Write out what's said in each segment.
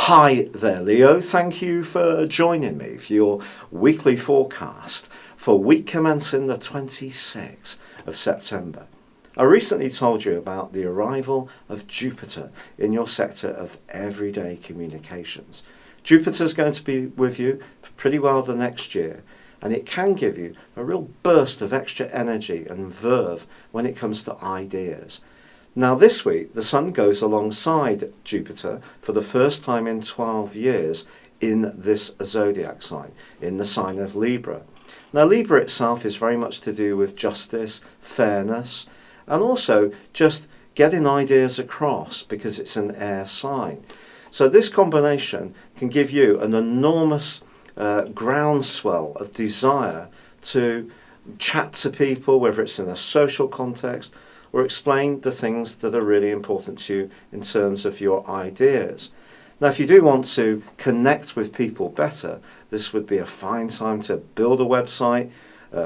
Hi there, Leo. Thank you for joining me for your weekly forecast for week commencing the 26th of September. I recently told you about the arrival of Jupiter in your sector of everyday communications. Jupiter's going to be with you for pretty well the next year, and it can give you a real burst of extra energy and verve when it comes to ideas. Now this week, the Sun goes alongside Jupiter for the first time in 12 years in this zodiac sign, in the sign of Libra. Now Libra itself is very much to do with justice, fairness, and also just getting ideas across because it's an air sign. So this combination can give you an enormous groundswell of desire to chat to people, whether it's in a social context, or explain the things that are really important to you in terms of your ideas. Now, if you do want to connect with people better, this would be a fine time to build a website,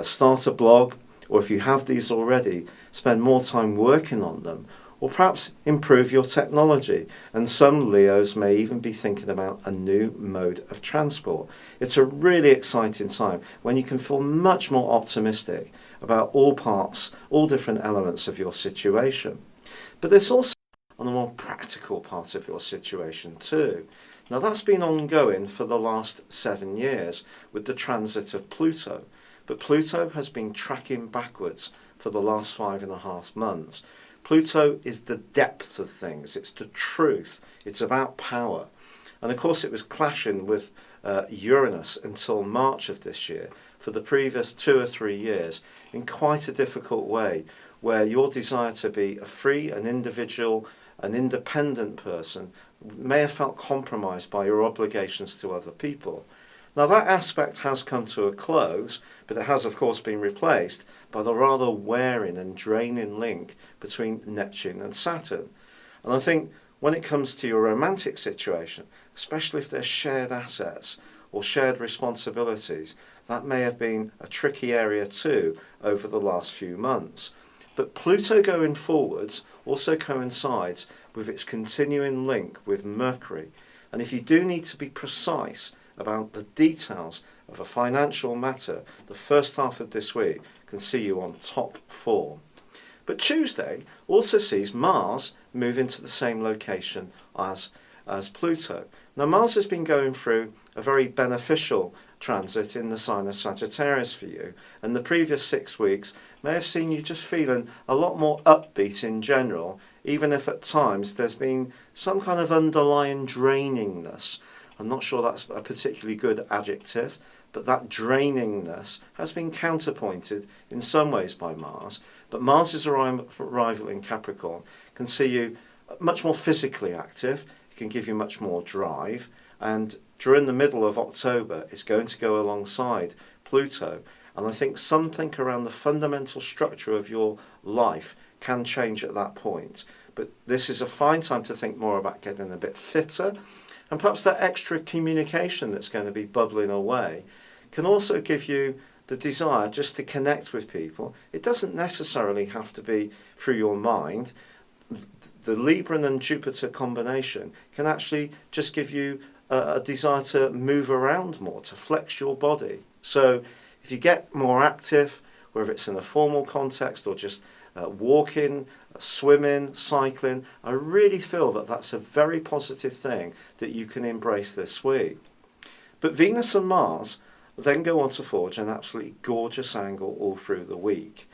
start a blog, or if you have these already, spend more time working on them, or perhaps improve your technology. And some Leos may even be thinking about a new mode of transport. It's a really exciting time when you can feel much more optimistic about all parts, all different elements of your situation. But there's also on the more practical part of your situation too. Now that's been ongoing for the last 7 years with the transit of Pluto. But Pluto has been tracking backwards for the last 5.5 months. Pluto is the depth of things, it's the truth, it's about power. And of course it was clashing with Uranus until March of this year for the previous 2 or 3 years in quite a difficult way, where your desire to be a free, an individual, an independent person may have felt compromised by your obligations to other people. Now that aspect has come to a close, but it has of course been replaced by the rather wearing and draining link between Neptune and Saturn. And I think when it comes to your romantic situation, especially if there's shared assets or shared responsibilities, that may have been a tricky area too over the last few months. But Pluto going forwards also coincides with its continuing link with Mercury. And if you do need to be precise about the details of a financial matter, the first half of this week can see you on top form. But Tuesday also sees Mars move into the same location as Pluto. Now Mars has been going through a very beneficial transit in the sign of Sagittarius for you, and the previous 6 weeks may have seen you just feeling a lot more upbeat in general, even if at times there's been some kind of underlying drainingness. I'm not sure that's a particularly good adjective, but that drainingness has been counterpointed in some ways by Mars. But Mars's arrival in Capricorn can see you much more physically active, it can give you much more drive, and during the middle of October it's going to go alongside Pluto, and I think something around the fundamental structure of your life can change at that point. But this is a fine time to think more about getting a bit fitter, and perhaps that extra communication that's going to be bubbling away can also give you the desire just to connect with people. It doesn't necessarily have to be through your mind. The Libra and Jupiter combination can actually just give you a desire to move around more, to flex your body. So if you get more active, whether it's in a formal context or just walking, swimming, cycling, I really feel that that's a very positive thing that you can embrace this week. But Venus and Mars then go on to forge an absolutely gorgeous angle all through the week.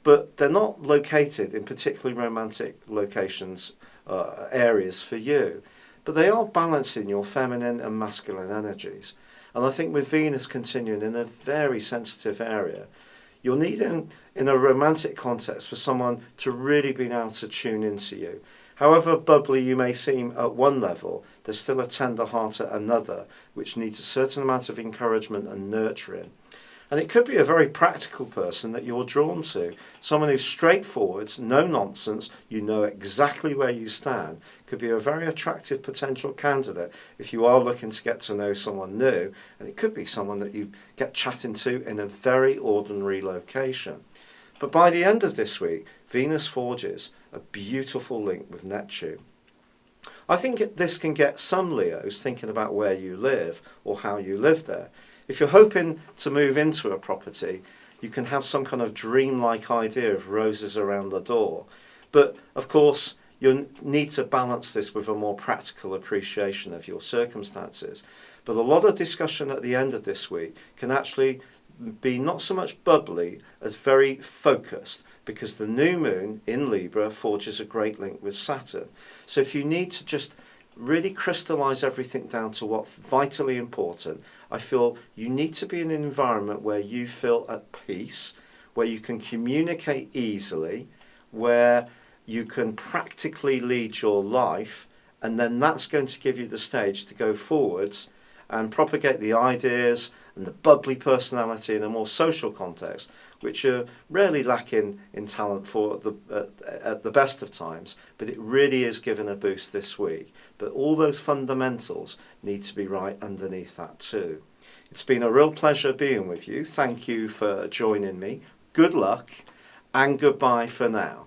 But they're not located in particularly romantic locations, areas for you. But they are balancing your feminine and masculine energies. And I think with Venus continuing in a very sensitive area, you'll need in a romantic context for someone to really be able to tune into you. However bubbly you may seem at one level, there's still a tender heart at another, which needs a certain amount of encouragement and nurturing. And it could be a very practical person that you're drawn to, someone who's straightforward, no nonsense, you know exactly where you stand. Could be a very attractive potential candidate if you are looking to get to know someone new, and it could be someone that you get chatting to in a very ordinary location. But by the end of this week, Venus forges a beautiful link with Neptune. I think this can get some Leos thinking about where you live or how you live there. If you're hoping to move into a property, you can have some kind of dreamlike idea of roses around the door. But of course, you need to balance this with a more practical appreciation of your circumstances. But a lot of discussion at the end of this week can actually be not so much bubbly as very focused, because the new moon in Libra forges a great link with Saturn. So if you need to just really crystallize everything down to what's vitally important, I feel you need to be in an environment where you feel at peace, where you can communicate easily, where you can practically lead your life, and then that's going to give you the stage to go forwards and propagate the ideas and the bubbly personality in a more social context, which are rarely lacking in talent for at the best of times, but it really is given a boost this week. But all those fundamentals need to be right underneath that too. It's been a real pleasure being with you. Thank you for joining me. Good luck and goodbye for now.